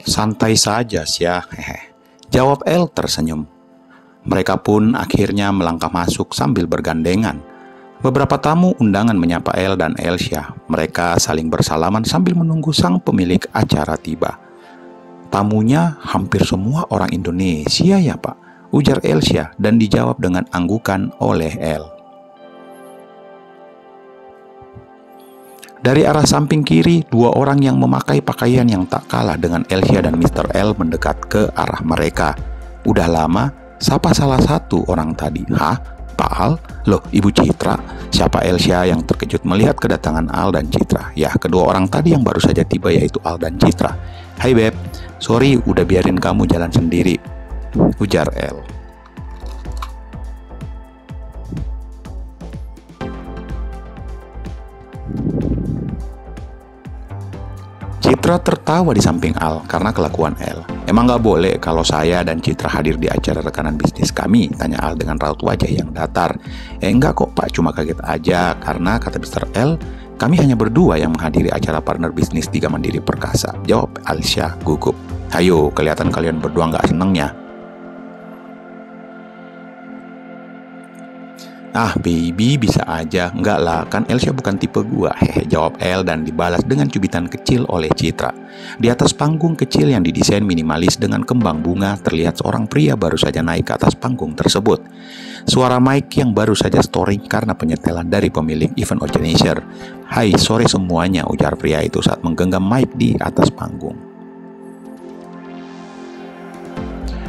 Santai saja sih ya, hehe. Jawab El tersenyum. Mereka pun akhirnya melangkah masuk sambil bergandengan. Beberapa tamu undangan menyapa El dan Elsia. Mereka saling bersalaman sambil menunggu sang pemilik acara tiba. Tamunya hampir semua orang Indonesia ya Pak, ujar Elsia dan dijawab dengan anggukan oleh El. Dari arah samping kiri, dua orang yang memakai pakaian yang tak kalah dengan Elsia dan Mr. L mendekat ke arah mereka. Udah lama, sapa salah satu orang tadi. Hah? Pak Al? Loh, Ibu Citra? Siapa Elsia yang terkejut melihat kedatangan Al dan Citra? Ya, kedua orang tadi yang baru saja tiba yaitu Al dan Citra. Hai Beb, sorry udah biarin kamu jalan sendiri, ujar El. Citra tertawa di samping Al karena kelakuan El. Emang gak boleh kalau saya dan Citra hadir di acara rekanan bisnis kami? Tanya Al dengan raut wajah yang datar. Enggak kok Pak, cuma kaget aja karena kata Mr. L, kami hanya berdua yang menghadiri acara partner bisnis Tiga Mandiri Perkasa. Jawab Elsia gugup. Hayo, kelihatan kalian berdua gak seneng ya? Ah baby, bisa aja. Enggak lah, kan Elsia bukan tipe gua. Hehe, jawab El dan dibalas dengan cubitan kecil oleh Citra. Di atas panggung kecil yang didesain minimalis dengan kembang bunga, terlihat seorang pria baru saja naik ke atas panggung tersebut. Suara mic yang baru saja storing karena penyetelan dari pemilik event organizer. Hai, sore semuanya, ujar pria itu saat menggenggam mic di atas panggung.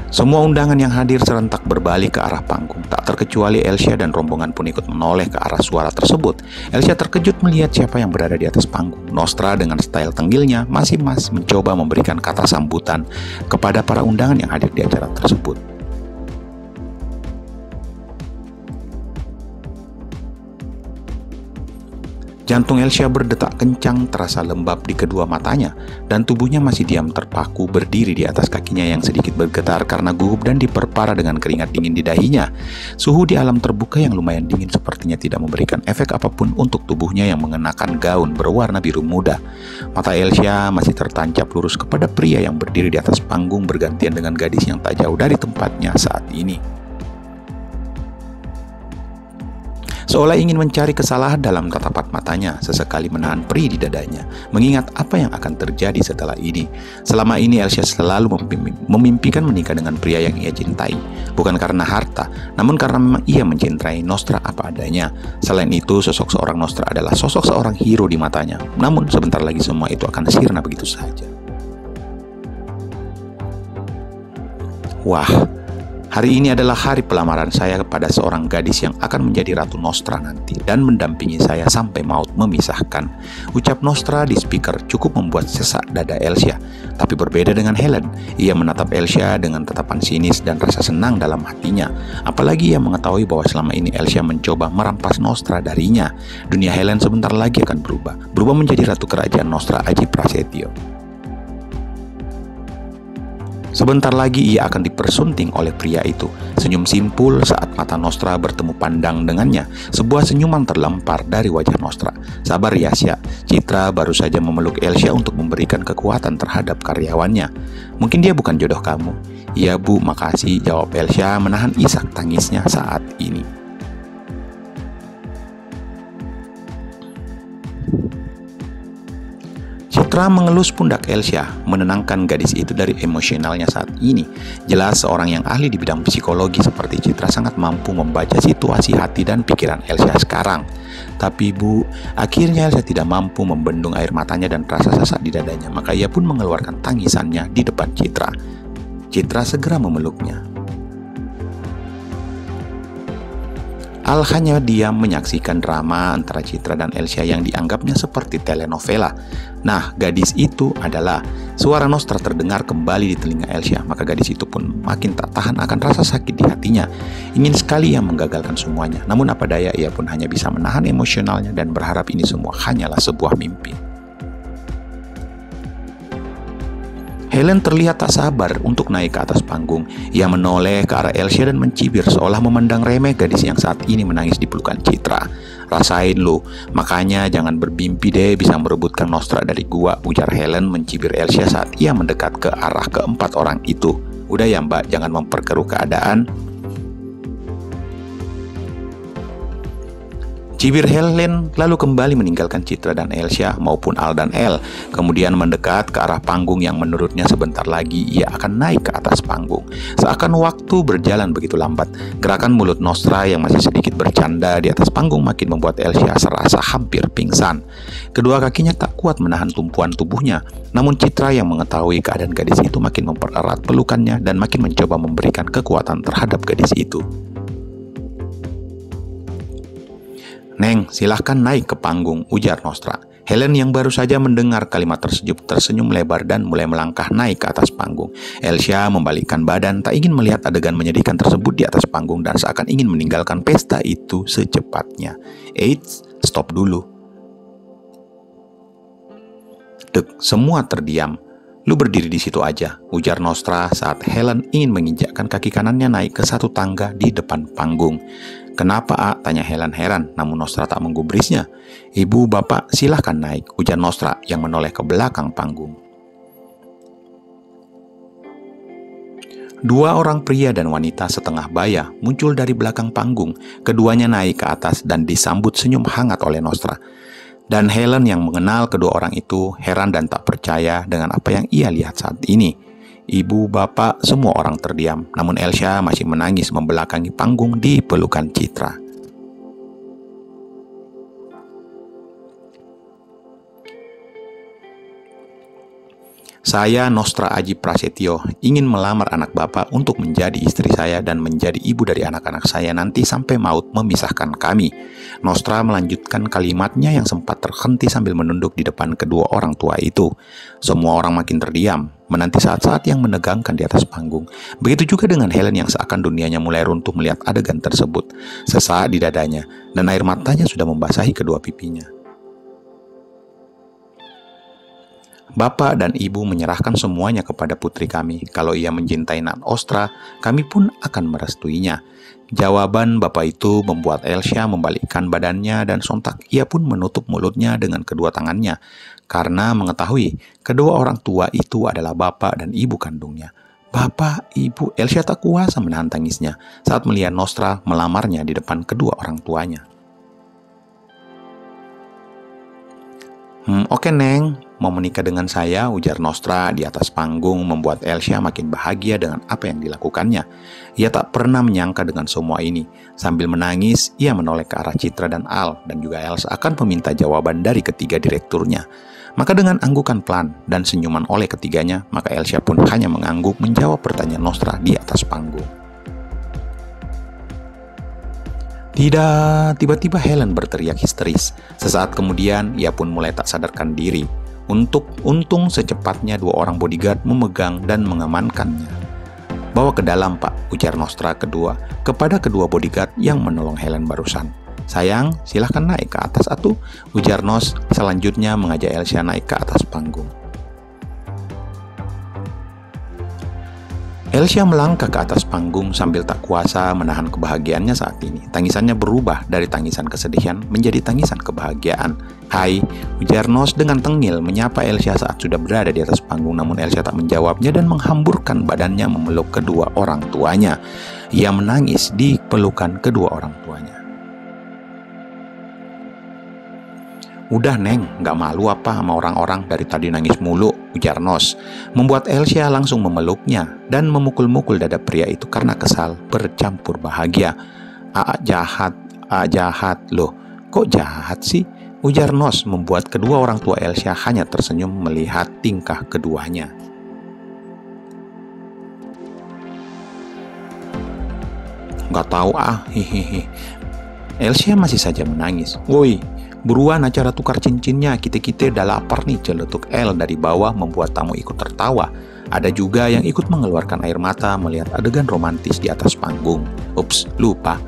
Semua undangan yang hadir serentak berbalik ke arah panggung. Tak terkecuali Elsia dan rombongan pun ikut menoleh ke arah suara tersebut. Elsia terkejut melihat siapa yang berada di atas panggung. Nostra dengan style tenggilnya masih mencoba memberikan kata sambutan kepada para undangan yang hadir di acara tersebut. Jantung Elsia berdetak kencang, terasa lembab di kedua matanya, dan tubuhnya masih diam terpaku berdiri di atas kakinya yang sedikit bergetar karena gugup dan diperparah dengan keringat dingin di dahinya. Suhu di alam terbuka yang lumayan dingin sepertinya tidak memberikan efek apapun untuk tubuhnya yang mengenakan gaun berwarna biru muda. Mata Elsia masih tertancap lurus kepada pria yang berdiri di atas panggung bergantian dengan gadis yang tak jauh dari tempatnya saat ini. Seolah ingin mencari kesalahan dalam tatapan matanya, sesekali menahan perih di dadanya, mengingat apa yang akan terjadi setelah ini. Selama ini Elsia selalu memimpikan menikah dengan pria yang ia cintai, bukan karena harta, namun karena memang ia mencintai Nostra apa adanya. Selain itu, sosok seorang Nostra adalah sosok seorang hero di matanya. Namun sebentar lagi semua itu akan sirna begitu saja. Wah, hari ini adalah hari pelamaran saya kepada seorang gadis yang akan menjadi Ratu Nostra nanti dan mendampingi saya sampai maut memisahkan. Ucap Nostra di speaker cukup membuat sesak dada Elsia. Tapi berbeda dengan Helen, ia menatap Elsia dengan tatapan sinis dan rasa senang dalam hatinya. Apalagi ia mengetahui bahwa selama ini Elsia mencoba merampas Nostra darinya. Dunia Helen sebentar lagi akan berubah menjadi Ratu Kerajaan Nostra Aji Prasetyo. Sebentar lagi ia akan dipersunting oleh pria itu. Senyum simpul saat mata Nostra bertemu pandang dengannya. Sebuah senyuman terlempar dari wajah Nostra. Sabar ya, Sia. Citra baru saja memeluk Elsia untuk memberikan kekuatan terhadap karyawannya. Mungkin dia bukan jodoh kamu. Iya Bu, makasih, jawab Elsia menahan isak tangisnya saat ini. Citra mengelus pundak Elsia, menenangkan gadis itu dari emosionalnya saat ini. Jelas seorang yang ahli di bidang psikologi seperti Citra sangat mampu membaca situasi hati dan pikiran Elsia sekarang. Tapi Bu, akhirnya Elsia tidak mampu membendung air matanya dan rasa sesak di dadanya, maka ia pun mengeluarkan tangisannya di depan Citra. Citra segera memeluknya. Al hanya diam menyaksikan drama antara Citra dan Elsia yang dianggapnya seperti telenovela. Nah, gadis itu adalah suara Nostra terdengar kembali di telinga Elsia, maka gadis itu pun makin tak tahan akan rasa sakit di hatinya. Ingin sekali ia menggagalkan semuanya, namun apa daya ia pun hanya bisa menahan emosionalnya dan berharap ini semua hanyalah sebuah mimpi. Helen terlihat tak sabar untuk naik ke atas panggung. Ia menoleh ke arah Elsia dan mencibir seolah memandang remeh gadis yang saat ini menangis di pelukan Citra. "Rasain lu, makanya jangan bermimpi deh bisa merebutkan Nostra dari gua," ujar Helen mencibir Elsia saat ia mendekat ke arah keempat orang itu. "Udah ya mbak, jangan memperkeruh keadaan." Cibir Helen lalu kembali meninggalkan Citra dan Elsia maupun Al dan El, kemudian mendekat ke arah panggung yang menurutnya sebentar lagi ia akan naik ke atas panggung. Seakan waktu berjalan begitu lambat, gerakan mulut Nostra yang masih sedikit bercanda di atas panggung makin membuat Elsia serasa hampir pingsan. Kedua kakinya tak kuat menahan tumpuan tubuhnya, namun Citra yang mengetahui keadaan gadis itu makin mempererat pelukannya dan makin mencoba memberikan kekuatan terhadap gadis itu. "Neng, silahkan naik ke panggung," ujar Nostra. Helen yang baru saja mendengar kalimat tersebut tersenyum lebar dan mulai melangkah naik ke atas panggung. Elsia membalikkan badan, tak ingin melihat adegan menyedihkan tersebut di atas panggung dan seakan ingin meninggalkan pesta itu secepatnya. "Eits, stop dulu." Dek, semua terdiam. "Lu berdiri di situ aja," ujar Nostra saat Helen ingin menginjakkan kaki kanannya naik ke satu tangga di depan panggung. "Kenapa, A?" tanya Helen heran, namun Nostra tak menggubrisnya. "Ibu, bapak, silahkan naik," ujar Nostra yang menoleh ke belakang panggung. Dua orang pria dan wanita setengah baya muncul dari belakang panggung. Keduanya naik ke atas dan disambut senyum hangat oleh Nostra. Dan Helen yang mengenal kedua orang itu heran dan tak percaya dengan apa yang ia lihat saat ini. Ibu, bapak, semua orang terdiam, namun Elsia masih menangis membelakangi panggung di pelukan Citra. "Saya Nostra Aji Prasetyo, ingin melamar anak bapak untuk menjadi istri saya dan menjadi ibu dari anak-anak saya nanti sampai maut memisahkan kami." Nostra melanjutkan kalimatnya yang sempat terhenti sambil menunduk di depan kedua orang tua itu. Semua orang makin terdiam, menanti saat-saat yang menegangkan di atas panggung. Begitu juga dengan Helen yang seakan dunianya mulai runtuh melihat adegan tersebut. Sesak di dadanya, dan air matanya sudah membasahi kedua pipinya. "Bapak dan ibu menyerahkan semuanya kepada putri kami. Kalau ia mencintai Nostra, kami pun akan merestuinya." Jawaban bapak itu membuat Elsia membalikkan badannya dan sontak ia pun menutup mulutnya dengan kedua tangannya. Karena mengetahui kedua orang tua itu adalah bapak dan ibu kandungnya. "Bapak, ibu," Elsia tak kuasa menahan tangisnya saat melihat Nostra melamarnya di depan kedua orang tuanya. Oke Neng, mau menikah dengan saya," ujar Nostra di atas panggung membuat Elsia makin bahagia dengan apa yang dilakukannya. Ia tak pernah menyangka dengan semua ini. Sambil menangis, ia menoleh ke arah Citra dan Al dan juga Elsa akan meminta jawaban dari ketiga direkturnya. Maka dengan anggukan pelan dan senyuman oleh ketiganya, maka Elsia pun hanya mengangguk menjawab pertanyaan Nostra di atas panggung. "Tidak," tiba-tiba Helen berteriak histeris. Sesaat kemudian, ia pun mulai tak sadarkan diri. Untung secepatnya dua orang bodyguard memegang dan mengamankannya. "Bawa ke dalam, Pak," ujar Nostra kepada kedua bodyguard yang menolong Helen barusan. "Sayang, silahkan naik ke atas atuh," ujar Nos selanjutnya mengajak Elsia naik ke atas panggung. Elsia melangkah ke atas panggung sambil tak kuasa menahan kebahagiaannya saat ini. Tangisannya berubah dari tangisan kesedihan menjadi tangisan kebahagiaan. "Hai," ujar Nos dengan tengil menyapa Elsia saat sudah berada di atas panggung, namun Elsia tak menjawabnya dan menghamburkan badannya memeluk kedua orang tuanya. Ia menangis di pelukan kedua orang tuanya. "Udah Neng, gak malu apa sama orang-orang, dari tadi nangis mulu," ujar Nos, membuat Elsia langsung memeluknya dan memukul-mukul dada pria itu karena kesal bercampur bahagia. "Aa jahat, loh kok jahat sih?" ujar Nos membuat kedua orang tua Elsia hanya tersenyum melihat tingkah keduanya. "Gak tahu hihihi." Elsia masih saja menangis. "Woi, buruan acara tukar cincinnya, kita udah lapar nih," celetuk El dari bawah membuat tamu ikut tertawa. Ada juga yang ikut mengeluarkan air mata melihat adegan romantis di atas panggung. "Ups, lupa,"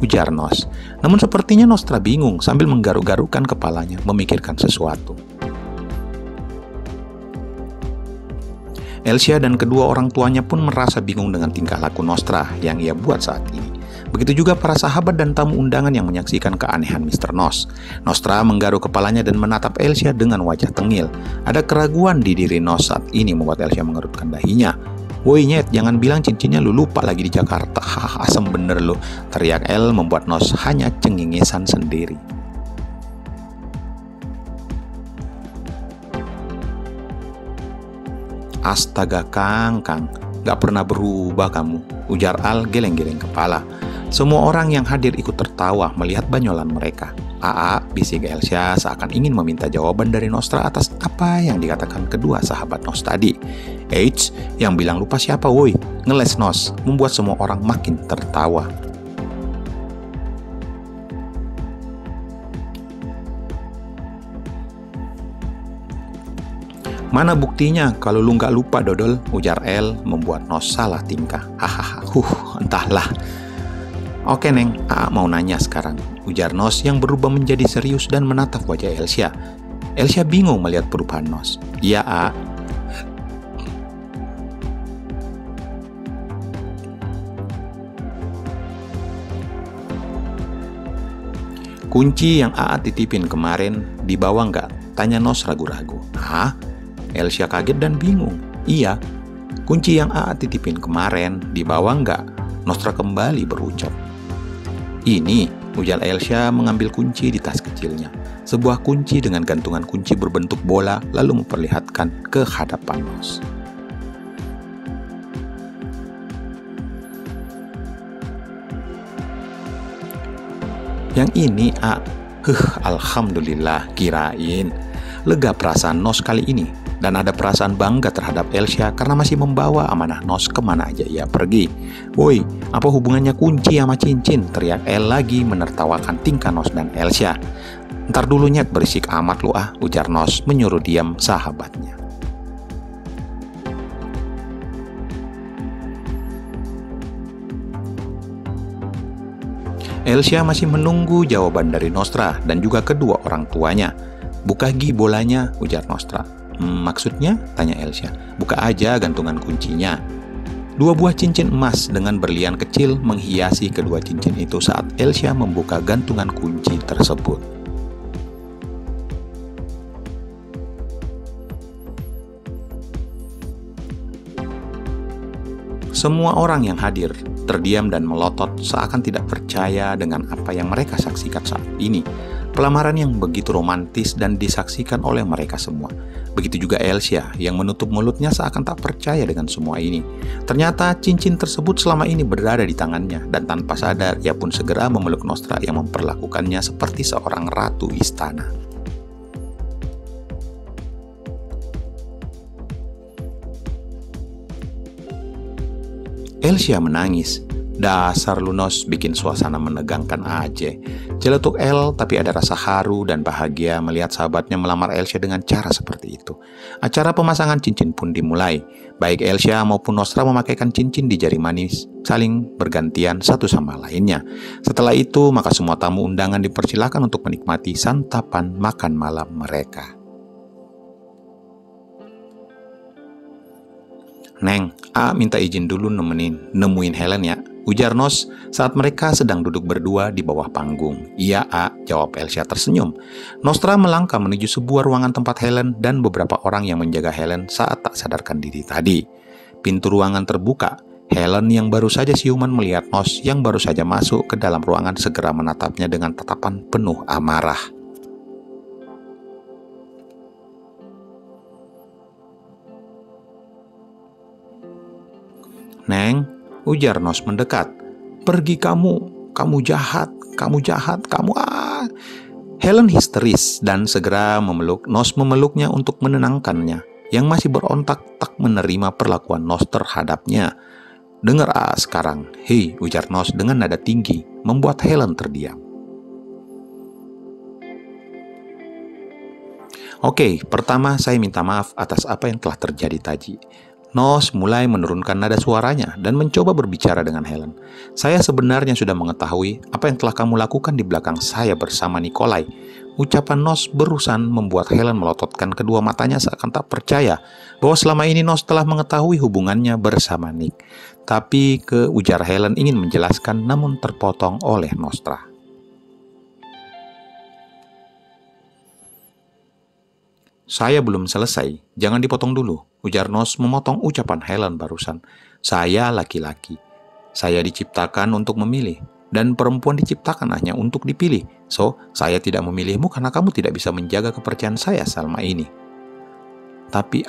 ujar Nos. Namun sepertinya Nostra bingung sambil menggaruk-garukkan kepalanya memikirkan sesuatu. Elsia dan kedua orang tuanya pun merasa bingung dengan tingkah laku Nostra yang ia buat saat ini. Begitu juga para sahabat dan tamu undangan yang menyaksikan keanehan Mr. Nos. Nostra menggaruk kepalanya dan menatap Elsia dengan wajah tengil. Ada keraguan di diri Nos saat ini membuat Elsia mengerutkan dahinya. "Woi Nyet, jangan bilang cincinnya lu lupa lagi di Jakarta. Hahaha, asem bener lu," teriak El membuat Nos hanya cengengesan sendiri. "Astaga Kang, gak pernah berubah kamu," ujar Al geleng-geleng kepala. Semua orang yang hadir ikut tertawa melihat banyolan mereka. "Aa," bisik Elsia seakan ingin meminta jawaban dari Nostra atas apa yang dikatakan kedua sahabat Nos tadi. "Eits, yang bilang lupa siapa woi?" ngeles Nos, membuat semua orang makin tertawa. "Mana buktinya kalau lu nggak lupa dodol," ujar El membuat Nos salah tingkah. "Hahaha, entahlah." "Oke Neng, Aa mau nanya sekarang," ujar Nos yang berubah menjadi serius dan menatap wajah Elsia. Elsia bingung melihat perubahan Nos. "Iya A." "Kunci yang Aa titipin kemarin dibawa nggak?" tanya Nos ragu-ragu. "Hah?" Elsia kaget dan bingung. "Iya, kunci yang Aa titipin kemarin dibawa nggak?" Nostra kembali berucap. "Ini," ujar Elsia mengambil kunci di tas kecilnya. Sebuah kunci dengan gantungan kunci berbentuk bola lalu memperlihatkan ke hadapan Nos. "Yang ini, A." Alhamdulillah, kirain. Lega perasaan Nos kali ini. Dan ada perasaan bangga terhadap Elsia karena masih membawa amanah Nos kemana aja ia pergi. "Woi, apa hubungannya kunci sama cincin?" teriak El lagi menertawakan tingkah Nos dan Elsia. "Ntar dulu Nyet, berisik amat lu ah," ujar Nos menyuruh diam sahabatnya. Elsia masih menunggu jawaban dari Nostra dan juga kedua orang tuanya. "Buka Gi bolanya," ujar Nostra. "Maksudnya?" tanya Elsia. "Buka aja gantungan kuncinya." Dua buah cincin emas dengan berlian kecil menghiasi kedua cincin itu saat Elsia membuka gantungan kunci tersebut. Semua orang yang hadir terdiam dan melotot seakan tidak percaya dengan apa yang mereka saksikan saat ini. Pelamaran yang begitu romantis dan disaksikan oleh mereka semua. Begitu juga Elsia yang menutup mulutnya seakan tak percaya dengan semua ini. Ternyata cincin tersebut selama ini berada di tangannya dan tanpa sadar ia pun segera memeluk Nostra yang memperlakukannya seperti seorang ratu istana. Elsia menangis. "Dasar lu Nos, bikin suasana menegangkan aja." Celetuk El, tapi ada rasa haru dan bahagia melihat sahabatnya melamar Elsia dengan cara seperti itu. Acara pemasangan cincin pun dimulai. Baik Elsia maupun Nostra memakaikan cincin di jari manis, saling bergantian satu sama lainnya. Setelah itu, maka semua tamu undangan dipersilakan untuk menikmati santapan makan malam mereka. "Neng, A minta izin dulu nemuin Helen ya," ujar Nos saat mereka sedang duduk berdua di bawah panggung. "Iya A," jawab Elsia tersenyum. Nostra melangkah menuju sebuah ruangan tempat Helen dan beberapa orang yang menjaga Helen saat tak sadarkan diri tadi. Pintu ruangan terbuka. Helen yang baru saja siuman melihat Nos yang baru saja masuk ke dalam ruangan segera menatapnya dengan tatapan penuh amarah. "Neng," ujar Nos mendekat. "Pergi kamu jahat, kamu jahat, kamu ah." Helen histeris dan segera memeluk Nos memeluknya untuk menenangkannya, yang masih berontak tak menerima perlakuan Nos terhadapnya. "Dengar sekarang, hei," ujar Nos dengan nada tinggi, membuat Helen terdiam. "Oke, pertama saya minta maaf atas apa yang telah terjadi tadi." Nos mulai menurunkan nada suaranya dan mencoba berbicara dengan Helen. "Saya sebenarnya sudah mengetahui apa yang telah kamu lakukan di belakang saya bersama Nikolai. Ucapan Nos barusan membuat Helen melototkan kedua matanya seakan tak percaya bahwa selama ini Nos telah mengetahui hubungannya bersama Nick. Tapi ujar Helen ingin menjelaskan namun terpotong oleh Nostra. Saya belum selesai, jangan dipotong dulu, ujar Nos memotong ucapan Helen barusan. Saya laki-laki. Saya diciptakan untuk memilih, dan perempuan diciptakan hanya untuk dipilih. So, saya tidak memilihmu karena kamu tidak bisa menjaga kepercayaan saya selama ini. Tapi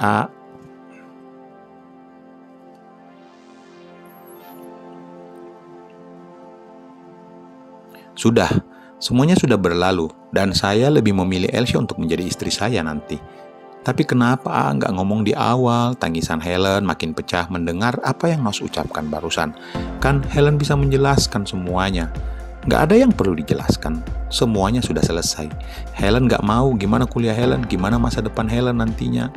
sudah, semuanya sudah berlalu, dan saya lebih memilih Elsie untuk menjadi istri saya nanti. Tapi kenapa nggak ngomong di awal? Tangisan Helen makin pecah mendengar apa yang Nos ucapkan barusan. Kan Helen bisa menjelaskan semuanya. Nggak ada yang perlu dijelaskan. Semuanya sudah selesai. Helen nggak mau. Gimana kuliah Helen? Gimana masa depan Helen nantinya?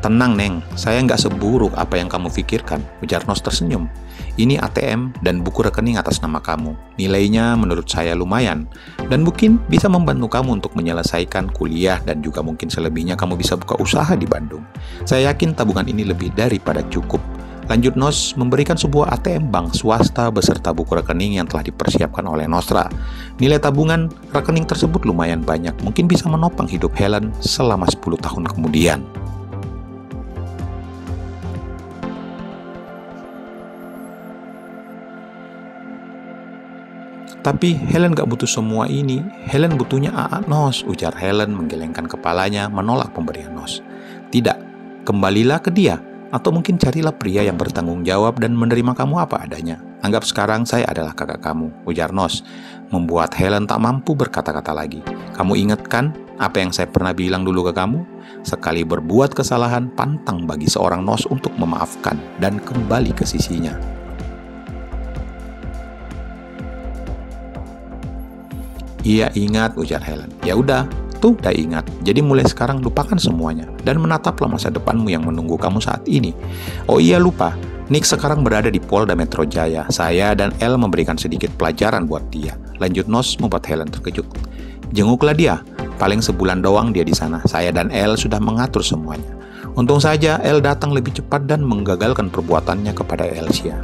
Tenang, Neng. Saya nggak seburuk apa yang kamu pikirkan, ujar Nos tersenyum. Ini ATM dan buku rekening atas nama kamu. Nilainya menurut saya lumayan, dan mungkin bisa membantu kamu untuk menyelesaikan kuliah dan juga mungkin selebihnya kamu bisa buka usaha di Bandung. Saya yakin tabungan ini lebih daripada cukup. Lanjut Nos memberikan sebuah ATM bank swasta beserta buku rekening yang telah dipersiapkan oleh Nostra. Nilai tabungan rekening tersebut lumayan banyak, mungkin bisa menopang hidup Helen selama 10 tahun kemudian. Tapi Helen gak butuh semua ini. Helen butuhnya AA Nos, ujar Helen menggelengkan kepalanya menolak pemberian Nos. Tidak, kembalilah ke dia. Atau mungkin carilah pria yang bertanggung jawab dan menerima kamu apa adanya. Anggap sekarang saya adalah kakak kamu, ujar Nos. Membuat Helen tak mampu berkata-kata lagi. Kamu ingat kan apa yang saya pernah bilang dulu ke kamu? Sekali berbuat kesalahan, pantang bagi seorang Nos untuk memaafkan dan kembali ke sisinya. Iya ingat, ujar Helen. Ya udah, tuh udah ingat. Jadi mulai sekarang lupakan semuanya dan menataplah masa depanmu yang menunggu kamu saat ini. Oh iya lupa, Nick sekarang berada di Polda Metro Jaya. Saya dan Elle memberikan sedikit pelajaran buat dia. Lanjut Nos membuat Helen terkejut. Jenguklah dia. Paling sebulan doang dia di sana. Saya dan Elle sudah mengatur semuanya. Untung saja Elle datang lebih cepat dan menggagalkan perbuatannya kepada Elsia.